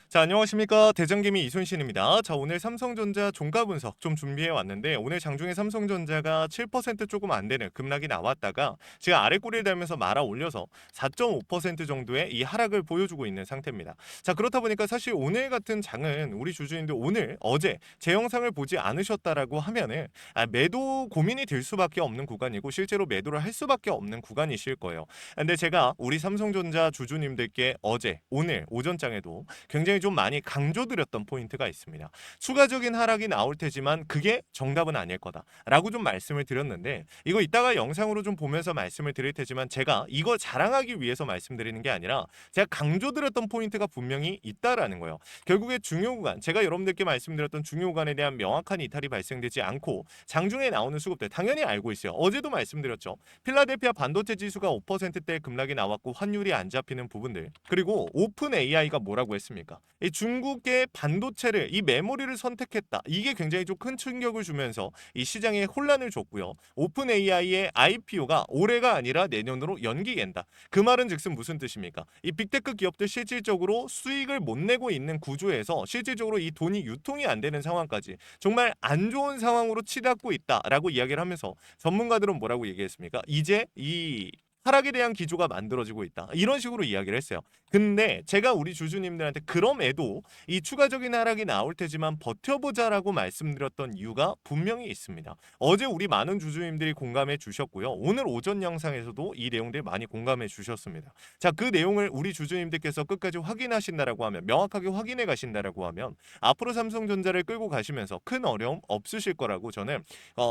자, 안녕하십니까. 대장개미 이순신입니다. 자, 오늘 삼성전자 종가 분석 좀 준비해 왔는데 오늘 장중에 삼성전자가 7% 조금 안 되는 급락이 나왔다가 지금 아래 꼬리를 달면서 말아 올려서 4.5% 정도의 이 하락을 보여주고 있는 상태입니다. 자, 그렇다 보니까 사실 오늘 같은 장은 우리 주주님들 오늘 어제 제 영상을 보지 않으셨다라고 하면은 매도 고민이 들 수밖에 없는 구간이고 실제로 매도를 할 수밖에 없는 구간이실 거예요. 근데 제가 우리 삼성전자 주주님들께 어제 오늘 오전장에도 굉장히 좀 많이 강조드렸던 포인트가 있습니다. 추가적인 하락이 나올 테지만 그게 정답은 아닐 거다라고 좀 말씀을 드렸는데 이거 이따가 영상으로 좀 보면서 말씀을 드릴 테지만 제가 이거 자랑하기 위해서 말씀드리는 게 아니라 제가 강조드렸던 포인트가 분명히 있다라는 거예요. 결국에 중요 구간, 제가 여러분들께 말씀드렸던 중요 구간에 대한 명확한 이탈이 발생되지 않고 장중에 나오는 수급들 당연히 알고 있어요. 어제도 말씀드렸죠. 필라델피아 반도체 지수가 5%대 급락이 나왔고 환율이 안 잡히는 부분들. 그리고 오픈 AI가 뭐라고 했습니까? 이 중국의 반도체를 이 메모리를 선택했다. 이게 굉장히 좀 큰 충격을 주면서 이 시장에 혼란을 줬고요. 오픈 AI의 IPO가 올해가 아니라 내년으로 연기된다. 그 말은 즉슨 무슨 뜻입니까? 이 빅테크 기업들 실질적으로 수익을 못 내고 있는 구조에서 실질적으로 이 돈이 유통이 안 되는 상황까지 정말 안 좋은 상황으로 치닫고 있다라고 이야기를 하면서 전문가들은 뭐라고 얘기했습니까? 이제 이 하락에 대한 기조가 만들어지고 있다. 이런 식으로 이야기를 했어요. 근데 제가 우리 주주님들한테 그럼에도 이 추가적인 하락이 나올 테지만 버텨보자라고 말씀드렸던 이유가 분명히 있습니다. 어제 우리 많은 주주님들이 공감해 주셨고요. 오늘 오전 영상에서도 이 내용들 많이 공감해 주셨습니다. 자, 그 내용을 우리 주주님들께서 끝까지 확인하신다라고 하면 명확하게 확인해 가신다라고 하면 앞으로 삼성전자를 끌고 가시면서 큰 어려움 없으실 거라고 저는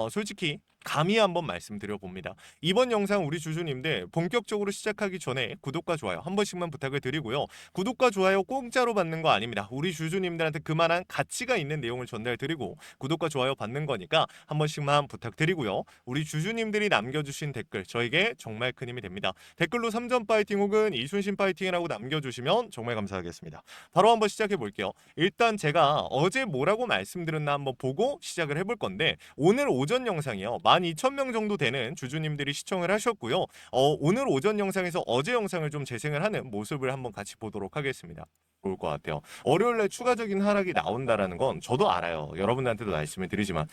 솔직히 감히 한번 말씀드려 봅니다. 이번 영상 우리 주주님들 본격적으로 시작하기 전에 구독과 좋아요 한 번씩만 부탁을 드리고요. 구독과 좋아요 공짜로 받는 거 아닙니다. 우리 주주님들한테 그만한 가치가 있는 내용을 전달드리고 구독과 좋아요 받는 거니까 한 번씩만 부탁드리고요. 우리 주주님들이 남겨주신 댓글 저에게 정말 큰 힘이 됩니다. 댓글로 3점 파이팅 혹은 이순신 파이팅이라고 남겨주시면 정말 감사하겠습니다. 바로 한번 시작해 볼게요. 일단 제가 어제 뭐라고 말씀드렸나 한번 보고 시작을 해볼 건데 오늘 오전 영상이요. 12,000명 정도 되는 주주님들이 시청을 하셨고요. 오늘 오전 영상에서 어제 영상을 좀 재생을 하는 모습을 한번 같이 보도록 하겠습니다. 좋을 것 같아요. 월요일에 추가적인 하락이 나온다라는 건 저도 알아요. 여러분들한테도 말씀을 드리지만.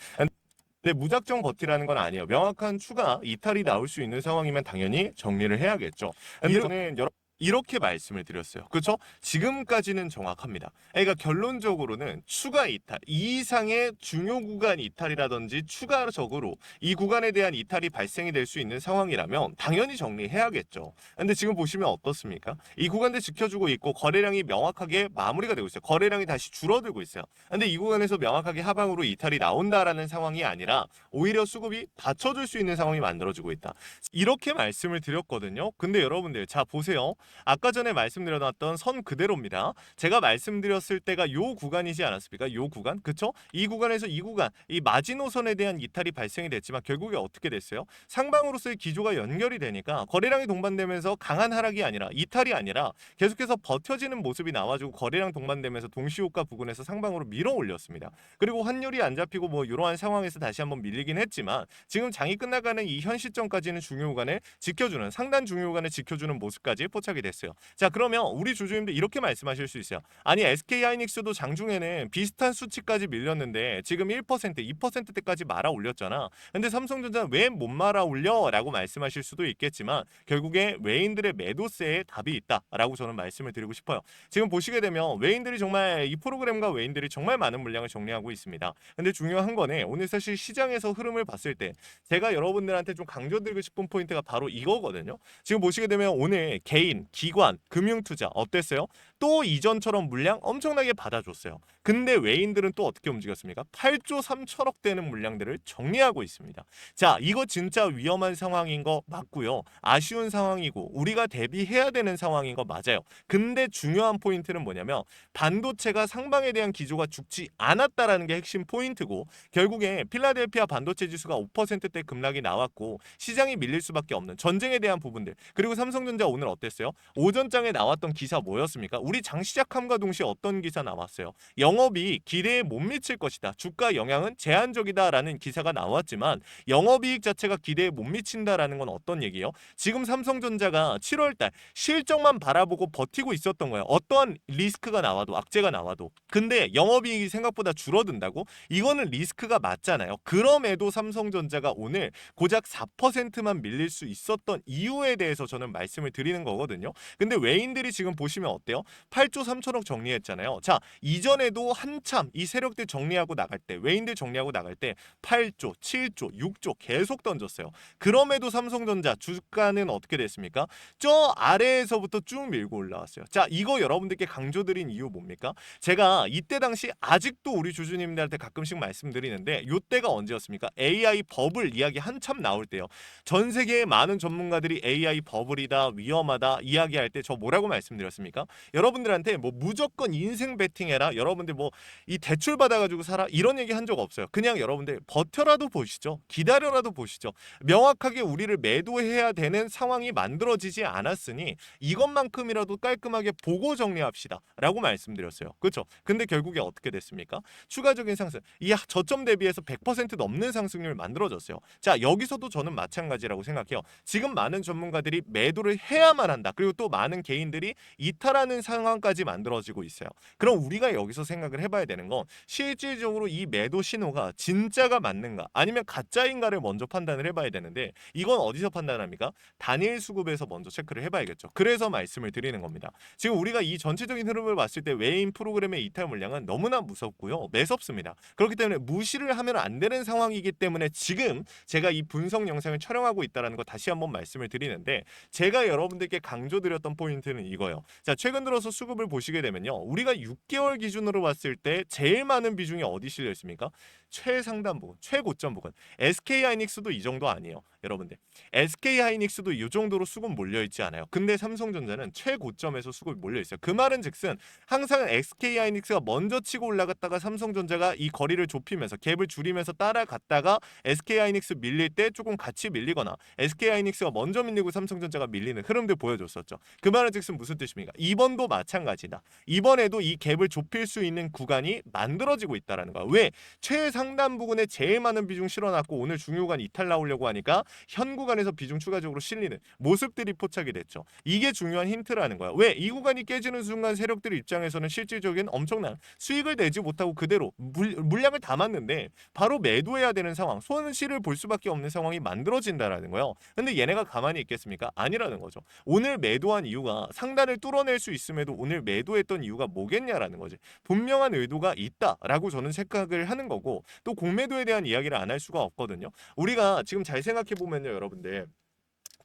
근데 무작정 버티라는 건 아니에요. 명확한 추가 이탈이 나올 수 있는 상황이면 당연히 정리를 해야겠죠. 근데 저는 이렇게 말씀을 드렸어요. 그렇죠? 지금까지는 정확합니다. 그러니까 결론적으로는 추가 이탈, 이 이상의 중요 구간 이탈이라든지 추가적으로 이 구간에 대한 이탈이 발생이 될 수 있는 상황이라면 당연히 정리해야겠죠. 근데 지금 보시면 어떻습니까? 이 구간들 지켜주고 있고 거래량이 명확하게 마무리가 되고 있어요. 거래량이 다시 줄어들고 있어요. 근데 이 구간에서 명확하게 하방으로 이탈이 나온다라는 상황이 아니라 오히려 수급이 받쳐줄 수 있는 상황이 만들어지고 있다. 이렇게 말씀을 드렸거든요. 근데 여러분들 자 보세요. 아까 전에 말씀드려놨던 선 그대로입니다. 제가 말씀드렸을 때가 요 구간이지 않았습니까? 요 구간, 그쵸? 이 구간에서 이 구간, 이 마지노선에 대한 이탈이 발생이 됐지만 결국에 어떻게 됐어요? 상방으로서의 기조가 연결이 되니까 거래량이 동반되면서 강한 하락이 아니라 이탈이 아니라 계속해서 버텨지는 모습이 나와주고 거래량 동반되면서 동시효과 부근에서 상방으로 밀어 올렸습니다. 그리고 환율이 안 잡히고 뭐 이러한 상황에서 다시 한번 밀리긴 했지만 지금 장이 끝나가는 이 현 시점까지는 중요 구간을 지켜주는 상단 중요 구간을 지켜주는 모습까지 포착이 됐어요. 자, 그러면 우리 주주님들 이렇게 말씀하실 수 있어요. 아니 SK하이닉스도 장중에는 비슷한 수치까지 밀렸는데 지금 1%, 2%대까지 말아 올렸잖아. 근데 삼성전자는 왜 못 말아 올려? 라고 말씀하실 수도 있겠지만 결국에 외인들의 매도세에 답이 있다라고 저는 말씀을 드리고 싶어요. 지금 보시게 되면 외인들이 정말 이 프로그램과 외인들이 정말 많은 물량을 정리하고 있습니다. 근데 중요한 거는 오늘 사실 시장에서 흐름을 봤을 때 제가 여러분들한테 좀 강조드리고 싶은 포인트가 바로 이거거든요. 지금 보시게 되면 오늘 개인, 기관, 금융투자 어땠어요? 또 이전처럼 물량 엄청나게 받아줬어요. 근데 외인들은 또 어떻게 움직였습니까? 8조 3천억 되는 물량들을 정리하고 있습니다. 자, 이거 진짜 위험한 상황인 거 맞고요. 아쉬운 상황이고 우리가 대비해야 되는 상황인 거 맞아요. 근데 중요한 포인트는 뭐냐면 반도체가 상방에 대한 기조가 죽지 않았다라는 게 핵심 포인트고 결국에 필라델피아 반도체 지수가 5%대 급락이 나왔고 시장이 밀릴 수밖에 없는 전쟁에 대한 부분들 그리고 삼성전자 오늘 어땠어요? 오전장에 나왔던 기사 뭐였습니까? 우리 장 시작함과 동시에 어떤 기사 나왔어요? 영업이익 기대에 못 미칠 것이다. 주가 영향은 제한적이다라는 기사가 나왔지만 영업이익 자체가 기대에 못 미친다라는 건 어떤 얘기예요? 지금 삼성전자가 7월달 실적만 바라보고 버티고 있었던 거예요. 어떠한 리스크가 나와도 악재가 나와도. 근데 영업이익이 생각보다 줄어든다고? 이거는 리스크가 맞잖아요. 그럼에도 삼성전자가 오늘 고작 4%만 밀릴 수 있었던 이유에 대해서 저는 말씀을 드리는 거거든요. 근데 외인들이 지금 보시면 어때요? 8조 3천억 정리했잖아요. 자, 이전에도 한참 이 세력들 정리하고 나갈 때, 외인들 정리하고 나갈 때 8조, 7조, 6조 계속 던졌어요. 그럼에도 삼성전자 주가는 어떻게 됐습니까? 저 아래에서부터 쭉 밀고 올라왔어요. 자, 이거 여러분들께 강조드린 이유 뭡니까? 제가 이때 당시 아직도 우리 주주님들한테 가끔씩 말씀드리는데 이때가 언제였습니까? AI 버블 이야기 한참 나올 때요. 전 세계의 많은 전문가들이 AI 버블이다, 위험하다 이야기할 때 저 뭐라고 말씀드렸습니까? 여러분들한테 뭐 무조건 인생 베팅해라. 여러분들 뭐 이 대출 받아가지고 살아 이런 얘기 한 적 없어요. 그냥 여러분들 버텨라도 보시죠. 기다려라도 보시죠. 명확하게 우리를 매도해야 되는 상황이 만들어지지 않았으니 이것만큼이라도 깔끔하게 보고 정리합시다 라고 말씀드렸어요. 그렇죠? 근데 결국에 어떻게 됐습니까? 추가적인 상승, 이 저점 대비해서 100% 넘는 상승률 만들어졌어요. 자, 여기서도 저는 마찬가지라고 생각해요. 지금 많은 전문가들이 매도를 해야만 한다. 그리고 또 많은 개인들이 이탈하는 상황까지 만들어지고 있어요. 그럼 우리가 여기서 생각을 해봐야 되는 건 실질적으로 이 매도 신호가 진짜가 맞는가 아니면 가짜인가를 먼저 판단을 해봐야 되는데 이건 어디서 판단합니까? 단일 수급에서 먼저 체크를 해봐야겠죠. 그래서 말씀을 드리는 겁니다. 지금 우리가 이 전체적인 흐름을 봤을 때 외인 프로그램의 이탈 물량은 너무나 무섭고요. 매섭습니다. 그렇기 때문에 무시를 하면 안 되는 상황이기 때문에 지금 제가 이 분석 영상을 촬영하고 있다는 거 다시 한번 말씀을 드리는데 제가 여러분들께 강조드렸던 포인트는 이거예요. 자, 최근 들어서 수급을 보시게 되면요. 우리가 6개월 기준으로 봤을 때 제일 많은 비중이 어디 실려 있습니까? 최상단 부분, 최고점 부분. SK하이닉스도 이 정도 아니에요. 여러분들. SK하이닉스도 이 정도로 수급 몰려있지 않아요. 근데 삼성전자는 최고점에서 수급이 몰려있어요. 그 말은 즉슨 항상 SK하이닉스가 먼저 치고 올라갔다가 삼성전자가 이 거리를 좁히면서 갭을 줄이면서 따라갔다가 SK하이닉스 밀릴 때 조금 같이 밀리거나 SK하이닉스가 먼저 밀리고 삼성전자가 밀리는 흐름들 보여줬었죠. 그 말은 즉슨 무슨 뜻입니까? 이번도 마찬가지다. 이번에도 이 갭을 좁힐 수 있는 구간이 만들어지고 있다는 거야. 왜? 최상단 부분에 제일 많은 비중 실어놨고 오늘 중요한 이탈 나오려고 하니까 현 구간에서 비중 추가적으로 실리는 모습들이 포착이 됐죠. 이게 중요한 힌트라는 거야. 왜? 이 구간이 깨지는 순간 세력들 입장에서는 실질적인 엄청난 수익을 내지 못하고 그대로 물량을 담았는데 바로 매도해야 되는 상황, 손실을 볼 수밖에 없는 상황이 만들어진다라는 거예요. 근데 얘네가 가만히 있겠습니까? 아니라는 거죠. 오늘 매도한 이유가 상단을 뚫어낼 수 있음에도 오늘 매도했던 이유가 뭐겠냐라는 거지. 분명한 의도가 있다라고 저는 생각을 하는 거고 또 공매도에 대한 이야기를 안 할 수가 없거든요. 우리가 지금 잘 생각해 보면요, 여러분들.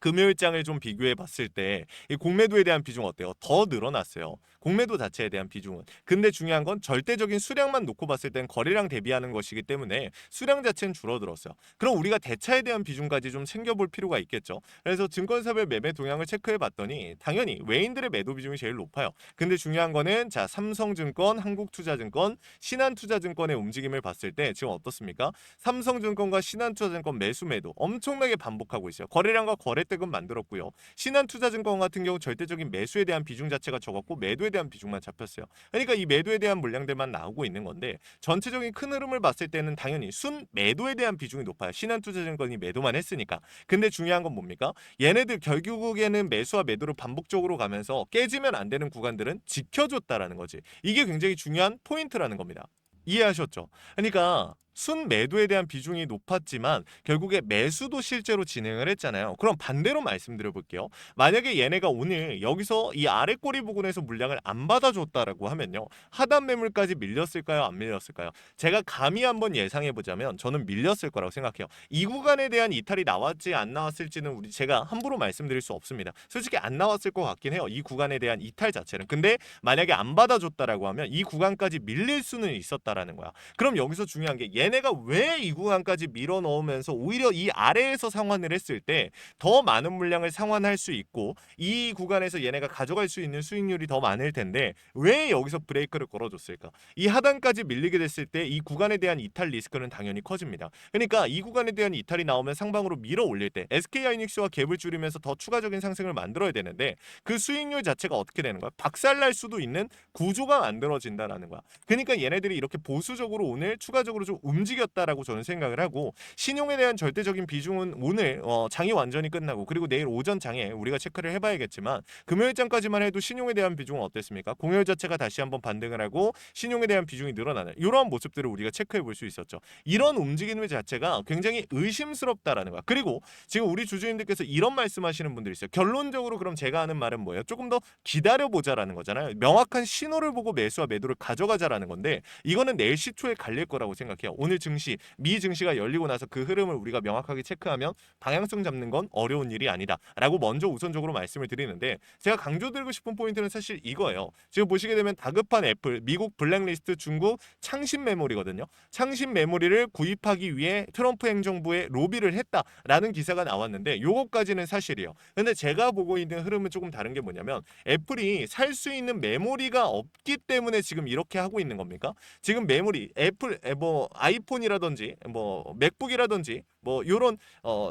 금요일장을 좀 비교해 봤을 때 이 공매도에 대한 비중 어때요? 더 늘어났어요. 공매도 자체에 대한 비중은. 근데 중요한 건 절대적인 수량만 놓고 봤을 땐 거래량 대비하는 것이기 때문에 수량 자체는 줄어들었어요. 그럼 우리가 대차에 대한 비중까지 좀 챙겨볼 필요가 있겠죠. 그래서 증권사별 매매 동향을 체크해 봤더니 당연히 외인들의 매도 비중이 제일 높아요. 근데 중요한 거는 자, 삼성증권, 한국투자증권, 신한투자증권의 움직임을 봤을 때 지금 어떻습니까? 삼성증권과 신한투자증권 매수 매도 엄청나게 반복하고 있어요. 거래량과 거래대금 만들었고요. 신한투자증권 같은 경우 절대적인 매수에 대한 비중 자체가 적었고 매도에 대한 비중만 잡혔어요. 그러니까 이 매도에 대한 물량들만 나오고 있는 건데 전체적인 큰 흐름을 봤을 때는 당연히 순 매도에 대한 비중이 높아요. 신한투자증권이 매도만 했으니까. 근데 중요한 건 뭡니까? 얘네들 결국에는 매수와 매도를 반복적으로 가면서 깨지면 안 되는 구간들은 지켜줬다라는 거지. 이게 굉장히 중요한 포인트라는 겁니다. 이해하셨죠? 그러니까 순 매도에 대한 비중이 높았지만 결국에 매수도 실제로 진행을 했잖아요. 그럼 반대로 말씀드려 볼게요. 만약에 얘네가 오늘 여기서 이 아래 꼬리 부분에서 물량을 안 받아줬다라고 하면요. 하단 매물까지 밀렸을까요? 안 밀렸을까요? 제가 감히 한번 예상해 보자면 저는 밀렸을 거라고 생각해요. 이 구간에 대한 이탈이 나왔지 안 나왔을지는 제가 함부로 말씀드릴 수 없습니다. 솔직히 안 나왔을 것 같긴 해요. 이 구간에 대한 이탈 자체는. 근데 만약에 안 받아줬다라고 하면 이 구간까지 밀릴 수는 있었다라는 거야. 그럼 여기서 중요한 게 얘네가 왜 이 구간까지 밀어 넣으면서 오히려 이 아래에서 상환을 했을 때 더 많은 물량을 상환할 수 있고 이 구간에서 얘네가 가져갈 수 있는 수익률이 더 많을 텐데 왜 여기서 브레이크를 걸어줬을까? 이 하단까지 밀리게 됐을 때 이 구간에 대한 이탈 리스크는 당연히 커집니다. 그러니까 이 구간에 대한 이탈이 나오면 상방으로 밀어 올릴 때 SK하이닉스와 갭을 줄이면서 더 추가적인 상승을 만들어야 되는데 그 수익률 자체가 어떻게 되는 거야? 박살날 수도 있는 구조가 만들어진다라는 거야. 그러니까 얘네들이 이렇게 보수적으로 오늘 추가적으로 좀 움직였다라고 저는 생각을 하고 신용에 대한 절대적인 비중은 오늘 장이 완전히 끝나고 그리고 내일 오전 장에 우리가 체크를 해봐야겠지만 금요일장까지만 해도 신용에 대한 비중은 어땠습니까? 공휴일 자체가 다시 한번 반등을 하고 신용에 대한 비중이 늘어나는 이러한 모습들을 우리가 체크해 볼 수 있었죠. 이런 움직임 자체가 굉장히 의심스럽다라는 거야. 그리고 지금 우리 주주님들께서 이런 말씀하시는 분들이 있어요. 결론적으로 그럼 제가 하는 말은 뭐예요? 조금 더 기다려보자라는 거잖아요. 명확한 신호를 보고 매수와 매도를 가져가자라는 건데 이거는 내일 시초에 갈릴 거라고 생각해요. 오늘 증시, 미 증시가 열리고 나서 그 흐름을 우리가 명확하게 체크하면 방향성 잡는 건 어려운 일이 아니다라고 먼저 우선적으로 말씀을 드리는데 제가 강조드리고 싶은 포인트는 사실 이거예요. 지금 보시게 되면 다급한 애플, 미국 블랙리스트, 중국 창신 메모리거든요. 창신 메모리를 구입하기 위해 트럼프 행정부에 로비를 했다라는 기사가 나왔는데 요거까지는 사실이에요. 근데 제가 보고 있는 흐름은 조금 다른 게 뭐냐면 애플이 살 수 있는 메모리가 없기 때문에 지금 이렇게 하고 있는 겁니까? 지금 메모리 애플 뭐 아이폰이라든지 뭐 맥북이라든지 뭐 요런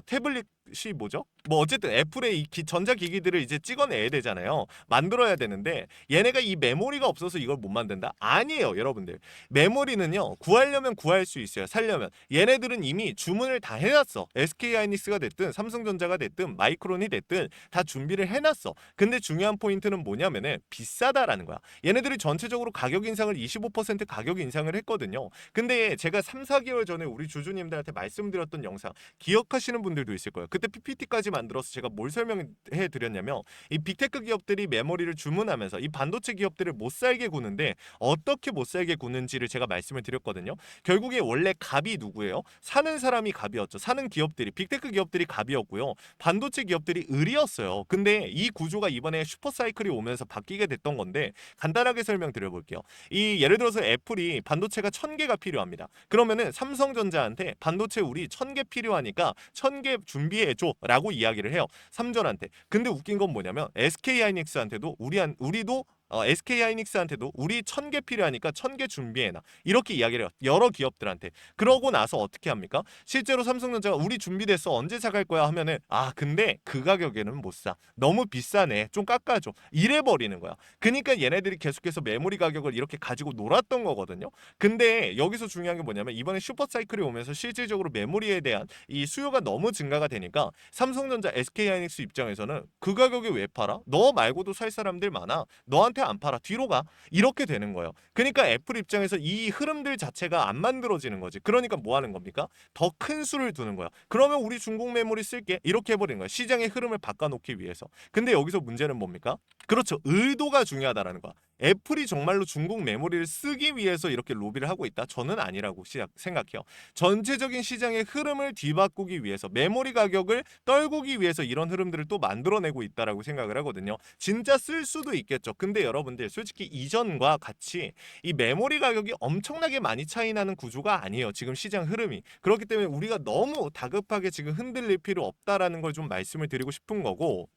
태블릿이 뭐죠? 뭐 어쨌든 애플의 이 전자기기들을 이제 찍어내야 되잖아요. 만들어야 되는데 얘네가 이 메모리가 없어서 이걸 못 만든다? 아니에요, 여러분들. 메모리는요. 구하려면 구할 수 있어요. 살려면. 얘네들은 이미 주문을 다 해놨어. SK하이닉스가 됐든 삼성전자가 됐든 마이크론이 됐든 다 준비를 해놨어. 근데 중요한 포인트는 뭐냐면은 비싸다라는 거야. 얘네들이 전체적으로 가격 인상을 25% 가격 인상을 했거든요. 근데 제가 3, 4개월 전에 우리 주주님들한테 말씀드렸던 영상 기억하시는 분들도 있을 거예요. 그때 PPT까지 만들어서 제가 뭘 설명해 드렸냐면 이 빅테크 기업들이 메모리를 주문하면서 이 반도체 기업들을 못 살게 구는데 어떻게 못 살게 구는지를 제가 말씀을 드렸거든요. 결국에 원래 갑이 누구예요? 사는 사람이 갑이었죠. 사는 기업들이 빅테크 기업들이 갑이었고요. 반도체 기업들이 을이었어요. 근데 이 구조가 이번에 슈퍼사이클이 오면서 바뀌게 됐던 건데 간단하게 설명드려볼게요. 이 예를 들어서 애플이 반도체가 1000개가 필요합니다. 그러면은 삼성전자한테 반도체 우리 1000개 필요하니까 1000개 준비해줘 라고 이야기를 해요. 삼전한테. 근데 웃긴 건 뭐냐면 SK하이닉스한테도 우리도 SK하이닉스한테도 우리 1000개 필요하니까 1000개 준비해놔. 이렇게 이야기를 해요. 여러 기업들한테. 그러고 나서 어떻게 합니까? 실제로 삼성전자가 우리 준비됐어. 언제 사갈 거야? 하면은 근데 그 가격에는 못 사. 너무 비싸네. 좀 깎아줘. 이래버리는 거야. 그러니까 얘네들이 계속해서 메모리 가격을 이렇게 가지고 놀았던 거거든요. 근데 여기서 중요한 게 뭐냐면 이번에 슈퍼사이클이 오면서 실질적으로 메모리에 대한 이 수요가 너무 증가가 되니까 삼성전자, SK하이닉스 입장에서는 그 가격에 왜 팔아? 너 말고도 살 사람들 많아. 너한테 안 팔아. 뒤로 가. 이렇게 되는 거예요. 그러니까 애플 입장에서 이 흐름들 자체가 안 만들어지는 거지. 그러니까 뭐 하는 겁니까? 더 큰 수를 두는 거야. 그러면 우리 중국 메모리 쓸게. 이렇게 해버리는 거야. 시장의 흐름을 바꿔놓기 위해서. 근데 여기서 문제는 뭡니까? 그렇죠. 의도가 중요하다라는 거야. 애플이 정말로 중국 메모리를 쓰기 위해서 이렇게 로비를 하고 있다? 저는 아니라고 생각해요. 전체적인 시장의 흐름을 뒤바꾸기 위해서 메모리 가격을 떨구기 위해서 이런 흐름들을 또 만들어내고 있다라고 생각을 하거든요. 진짜 쓸 수도 있겠죠. 근데 여러분들 솔직히 이전과 같이 이 메모리 가격이 엄청나게 많이 차이 나는 구조가 아니에요. 지금 시장 흐름이. 그렇기 때문에 우리가 너무 다급하게 지금 흔들릴 필요 없다라는 걸 좀 말씀을 드리고 싶은 거고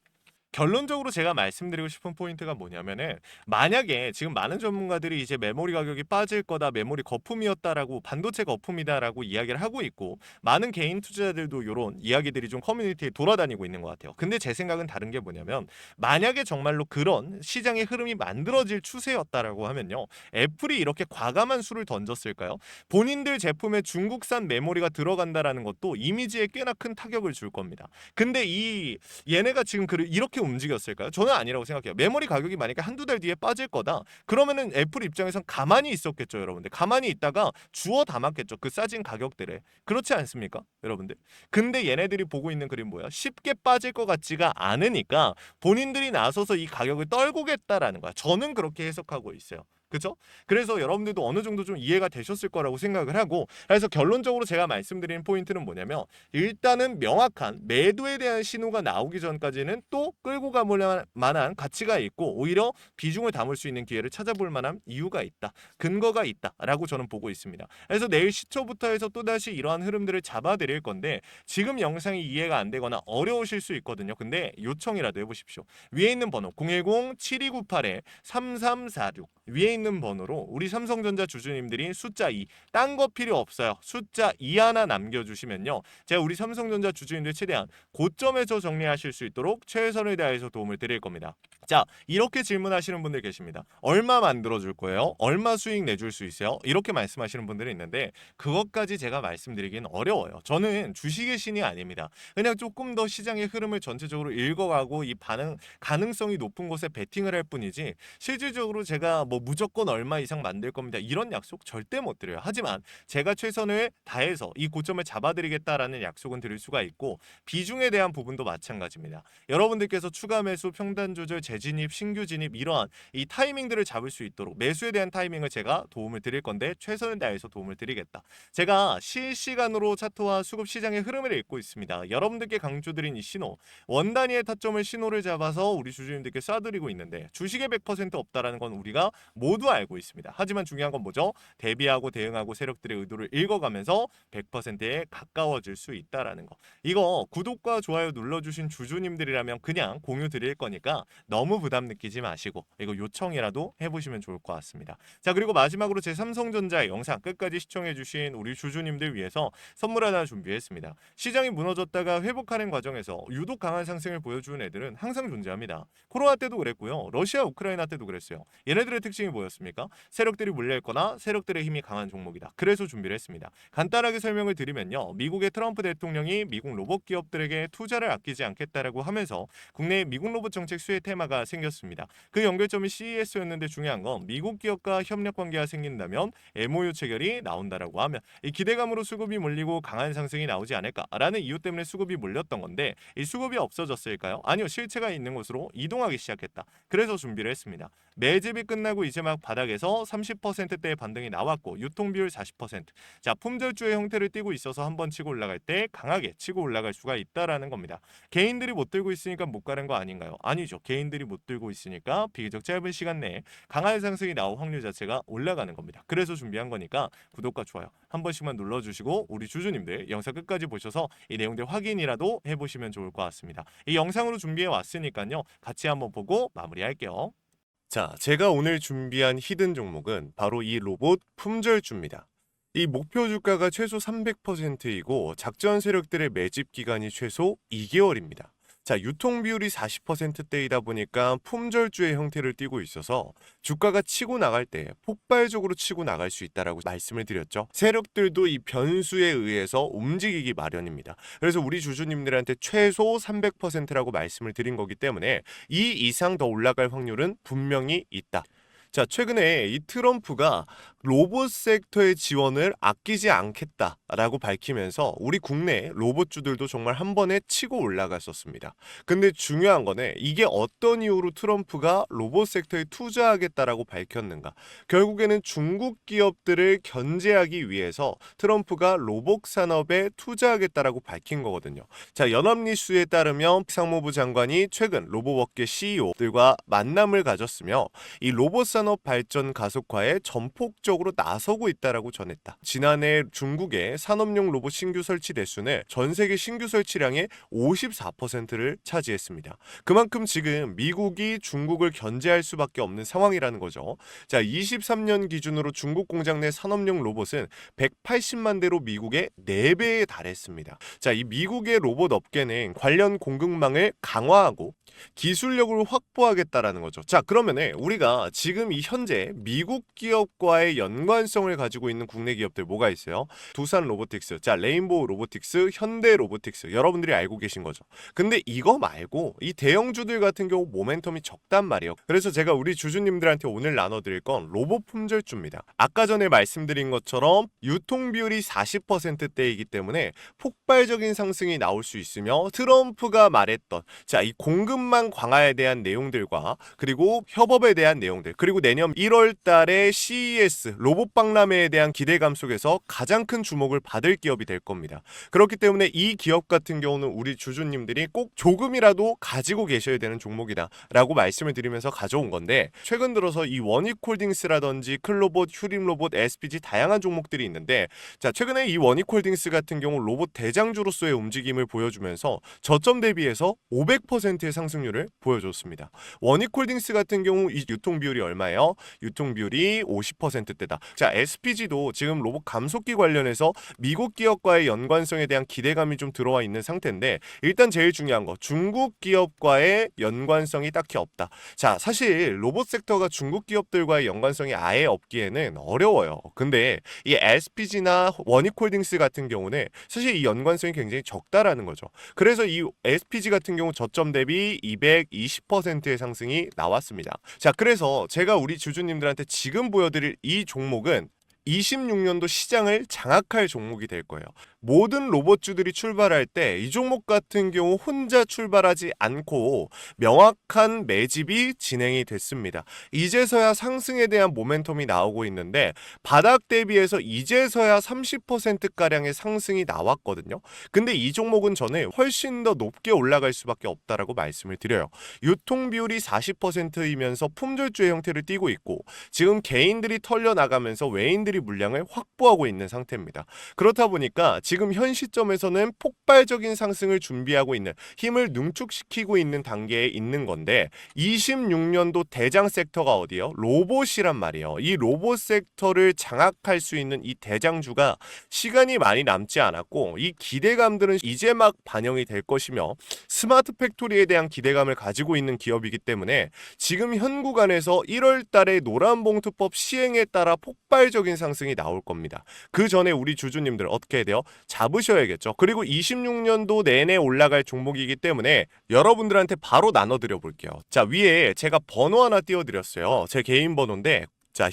결론적으로 제가 말씀드리고 싶은 포인트가 뭐냐면은 만약에 지금 많은 전문가들이 이제 메모리 가격이 빠질 거다, 메모리 거품이었다라고 반도체 거품이다라고 이야기를 하고 있고 많은 개인 투자자들도 이런 이야기들이 좀 커뮤니티에 돌아다니고 있는 것 같아요. 근데 제 생각은 다른 게 뭐냐면 만약에 정말로 그런 시장의 흐름이 만들어질 추세였다라고 하면요. 애플이 이렇게 과감한 수를 던졌을까요? 본인들 제품에 중국산 메모리가 들어간다라는 것도 이미지에 꽤나 큰 타격을 줄 겁니다. 근데 얘네가 지금 이렇게 움직였을까요? 저는 아니라고 생각해요. 메모리 가격이 만약에 한두 달 뒤에 빠질 거다. 그러면은 애플 입장에선 가만히 있었겠죠, 여러분들. 가만히 있다가 주워 담았겠죠. 그 싸진 가격들에. 그렇지 않습니까? 여러분들. 근데 얘네들이 보고 있는 그림 뭐야? 쉽게 빠질 것 같지가 않으니까 본인들이 나서서 이 가격을 떨구겠다라는 거야. 저는 그렇게 해석하고 있어요. 그죠? 그래서 여러분들도 어느 정도 좀 이해가 되셨을 거라고 생각을 하고, 그래서 결론적으로 제가 말씀드리는 포인트는 뭐냐면, 일단은 명확한 매도에 대한 신호가 나오기 전까지는 또 끌고 가볼 만한 가치가 있고, 오히려 비중을 담을 수 있는 기회를 찾아볼 만한 이유가 있다, 근거가 있다라고 저는 보고 있습니다. 그래서 내일 시초부터 해서 또다시 이러한 흐름들을 잡아드릴 건데, 지금 영상이 이해가 안 되거나 어려우실 수 있거든요. 근데 요청이라도 해보십시오. 위에 있는 번호 010-7298-3346 위에 있는 번호로 우리 삼성전자 주주님들이 숫자 2, 딴 거 필요 없어요. 숫자 2 하나 남겨주시면요, 제가 우리 삼성전자 주주님들 최대한 고점에서 정리하실 수 있도록 최선을 다해서 도움을 드릴 겁니다. 자, 이렇게 질문하시는 분들 계십니다. 얼마 만들어줄 거예요? 얼마 수익 내줄 수 있어요? 이렇게 말씀하시는 분들이 있는데, 그것까지 제가 말씀드리긴 어려워요. 저는 주식의 신이 아닙니다. 그냥 조금 더 시장의 흐름을 전체적으로 읽어가고 이 반응 가능성이 높은 곳에 베팅을 할 뿐이지, 실질적으로 제가 뭐 무조건 얼마 이상 만들 겁니다, 이런 약속 절대 못 드려요. 하지만 제가 최선을 다해서 이 고점을 잡아드리겠다라는 약속은 드릴 수가 있고, 비중에 대한 부분도 마찬가지입니다. 여러분들께서 추가 매수, 평단 조절, 재진입, 신규 진입, 이러한 이 타이밍들을 잡을 수 있도록 매수에 대한 타이밍을 제가 도움을 드릴 건데, 최선을 다해서 도움을 드리겠다. 제가 실시간으로 차트와 수급 시장의 흐름을 읽고 있습니다. 여러분들께 강조드린 이 신호, 원 단위의 타점을 신호를 잡아서 우리 주주님들께 쏴드리고 있는데, 주식에 100% 없다라는 건 우리가 모두 알고 있습니다. 하지만 중요한 건 뭐죠? 대비하고 대응하고 세력들의 의도를 읽어가면서 100%에 가까워질 수 있다라는 거. 이거 구독과 좋아요 눌러주신 주주님들이라면 그냥 공유 드릴 거니까 너무 부담 느끼지 마시고, 이거 요청이라도 해보시면 좋을 것 같습니다. 자, 그리고 마지막으로 제 삼성전자 영상 끝까지 시청해주신 우리 주주님들 위해서 선물 하나 준비했습니다. 시장이 무너졌다가 회복하는 과정에서 유독 강한 상승을 보여주는 애들은 항상 존재합니다. 코로나 때도 그랬고요, 러시아 우크라이나 때도 그랬어요. 얘네들의 특징이 뭐였습니까? 세력들이 물려있거나 세력들의 힘이 강한 종목이다. 그래서 준비를 했습니다. 간단하게 설명을 드리면요, 미국의 트럼프 대통령이 미국 로봇 기업들에게 투자를 아끼지 않겠다라고 하면서 국내 미국 로봇 정책 수혜 테마가 생겼습니다. 그 연결점이 CES였는데, 중요한 건 미국 기업과 협력 관계가 생긴다면 MOU 체결이 나온다라고 하면 이 기대감으로 수급이 몰리고 강한 상승이 나오지 않을까라는 이유 때문에 수급이 몰렸던 건데, 이 수급이 없어졌을까요? 아니요, 실체가 있는 곳으로 이동하기 시작했다. 그래서 준비를 했습니다. 매집이 끝나고 이제 막 바닥에서 30%대의 반등이 나왔고, 유통비율 40%. 자, 품절주의 형태를 띠고 있어서 한번 치고 올라갈 때 강하게 치고 올라갈 수가 있다라는 겁니다. 개인들이 못 들고 있으니까 못 가는 거 아닌가요? 아니죠. 개인들이 못 들고 있으니까 비교적 짧은 시간 내에 강한 상승이 나올 확률 자체가 올라가는 겁니다. 그래서 준비한 거니까 구독과 좋아요 한 번씩만 눌러주시고, 우리 주주님들 영상 끝까지 보셔서 이 내용들 확인이라도 해보시면 좋을 것 같습니다. 이 영상으로 준비해 왔으니까요, 같이 한번 보고 마무리할게요. 자, 제가 오늘 준비한 히든 종목은 바로 이 로봇 품절주입니다. 이 목표 주가가 최소 300%이고 작전 세력들의 매집 기간이 최소 2개월입니다. 자, 유통 비율이 40%대이다 보니까 품절주의 형태를 띠고 있어서 주가가 치고 나갈 때 폭발적으로 치고 나갈 수 있다라고 말씀을 드렸죠. 세력들도 이 변수에 의해서 움직이기 마련입니다. 그래서 우리 주주님들한테 최소 300%라고 말씀을 드린 거기 때문에 이 이상 더 올라갈 확률은 분명히 있다. 자, 최근에 이 트럼프가 로봇 섹터의 지원을 아끼지 않겠다라고 밝히면서 우리 국내 로봇주들도 정말 한 번에 치고 올라갔었습니다. 근데 중요한 거는 이게 어떤 이유로 트럼프가 로봇 섹터에 투자하겠다라고 밝혔는가? 결국에는 중국 기업들을 견제하기 위해서 트럼프가 로봇 산업에 투자하겠다라고 밝힌 거거든요. 자, 연합뉴스에 따르면 상무부 장관이 최근 로봇업계 CEO들과 만남을 가졌으며 이 로봇 산업 발전 가속화에 전폭적으로 나서고 있다라고 전했다. 지난해 중국의 산업용 로봇 신규 설치 대수는 전 세계 신규 설치량의 54%를 차지했습니다. 그만큼 지금 미국이 중국을 견제할 수밖에 없는 상황이라는 거죠. 자, 23년 기준으로 중국 공장 내 산업용 로봇은 180만 대로 미국의 4배에 달했습니다. 자, 이 미국의 로봇 업계는 관련 공급망을 강화하고 기술력을 확보하겠다라는 거죠. 자, 그러면은 우리가 지금 이 현재 미국 기업과의 연관성을 가지고 있는 국내 기업들 뭐가 있어요? 두산 로보틱스, 자, 레인보우 로보틱스, 현대 로보틱스, 여러분들이 알고 계신 거죠. 근데 이거 말고 이 대형주들 같은 경우 모멘텀이 적단 말이에요. 그래서 제가 우리 주주님들한테 오늘 나눠드릴 건 로봇 품절주입니다. 아까 전에 말씀드린 것처럼 유통 비율이 40%대이기 때문에 폭발적인 상승이 나올 수 있으며, 트럼프가 말했던 자, 이 공급망 강화에 대한 내용들과 그리고 협업에 대한 내용들, 그리고 내년 1월 달에 CES 로봇 박람회에 대한 기대감 속에서 가장 큰 주목을 받을 기업이 될 겁니다. 그렇기 때문에 이 기업 같은 경우는 우리 주주님들이 꼭 조금이라도 가지고 계셔야 되는 종목이다 라고 말씀을 드리면서 가져온 건데, 최근 들어서 이 원익홀딩스라든지 클로봇, 휴림로봇, SPG 다양한 종목들이 있는데, 자 최근에 이 원익홀딩스 같은 경우 로봇 대장주로서의 움직임을 보여주면서 저점 대비해서 500%의 상승률을 보여줬습니다. 원익홀딩스 같은 경우 이 유통 비율이 얼마예요? 유통 비율이 50%대다. 자 SPG도 지금 로봇 감속기 관련해서 미국 기업과의 연관성에 대한 기대감이 좀 들어와 있는 상태인데, 일단 제일 중요한 거 중국 기업과의 연관성이 딱히 없다. 자 사실 로봇 섹터가 중국 기업들과의 연관성이 아예 없기에는 어려워요. 근데 이 SPG나 원익홀딩스 같은 경우는 사실 이 연관성이 굉장히 적다라는 거죠. 그래서 이 SPG 같은 경우 저점 대비 220%의 상승이 나왔습니다. 자 그래서 제가 우리 주주님들한테 지금 보여드릴 이 종목은 26년도 시장을 장악할 종목이 될 거예요. 모든 로봇주들이 출발할 때 이 종목 같은 경우 혼자 출발하지 않고 명확한 매집이 진행이 됐습니다. 이제서야 상승에 대한 모멘텀이 나오고 있는데, 바닥 대비해서 이제서야 30%가량의 상승이 나왔거든요. 근데 이 종목은 저는 훨씬 더 높게 올라갈 수밖에 없다라고 말씀을 드려요. 유통 비율이 40%이면서 품절주의 형태를 띠고 있고, 지금 개인들이 털려나가면서 외인들이 물량을 확보하고 있는 상태입니다. 그렇다 보니까 지금 현 시점에서는 폭발적인 상승을 준비하고 있는, 힘을 능축시키고 있는 단계에 있는 건데, 26년도 대장 섹터가 어디요? 로봇이란 말이에요. 이 로봇 섹터를 장악할 수 있는 이 대장주가 시간이 많이 남지 않았고, 이 기대감들은 이제 막 반영이 될 것이며, 스마트 팩토리에 대한 기대감을 가지고 있는 기업이기 때문에 지금 현 구간에서 1월 달에 노란봉투법 시행에 따라 폭발적인 상승이 나올 겁니다. 그 전에 우리 주주님들 어떻게 해야 돼요? 잡으셔야겠죠. 그리고 26년도 내내 올라갈 종목이기 때문에 여러분들한테 바로 나눠드려 볼게요. 자 위에 제가 번호 하나 띄워드렸어요. 제 개인 번호인데, 자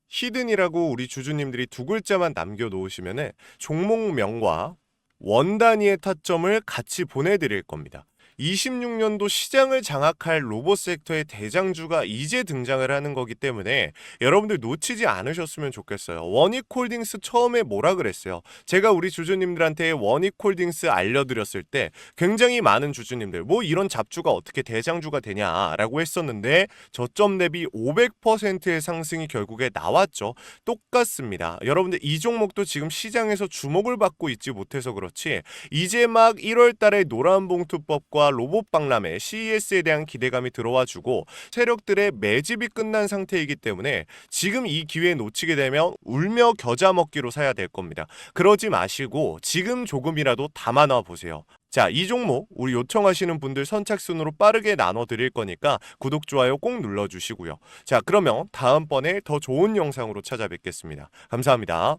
히든이라고 우리 주주님들이 두 글자만 남겨놓으시면 종목명과 원 단위의 타점을 같이 보내드릴 겁니다. 26년도 시장을 장악할 로봇 섹터의 대장주가 이제 등장을 하는 거기 때문에 여러분들 놓치지 않으셨으면 좋겠어요. 원익홀딩스 처음에 뭐라 그랬어요? 제가 우리 주주님들한테 원익홀딩스 알려드렸을 때 굉장히 많은 주주님들 뭐 이런 잡주가 어떻게 대장주가 되냐라고 했었는데, 저점 대비 500%의 상승이 결국에 나왔죠. 똑같습니다. 여러분들 이 종목도 지금 시장에서 주목을 받고 있지 못해서 그렇지, 이제 막 1월 달에 노란봉투법과 로봇 박람회 CES에 대한 기대감이 들어와주고 세력들의 매집이 끝난 상태이기 때문에 지금 이 기회 놓치게 되면 울며 겨자 먹기로 사야 될 겁니다. 그러지 마시고 지금 조금이라도 담아놔 보세요. 자, 이 종목 우리 요청하시는 분들 선착순으로 빠르게 나눠드릴 거니까 구독, 좋아요 꼭 눌러주시고요. 자, 그러면 다음번에 더 좋은 영상으로 찾아뵙겠습니다. 감사합니다.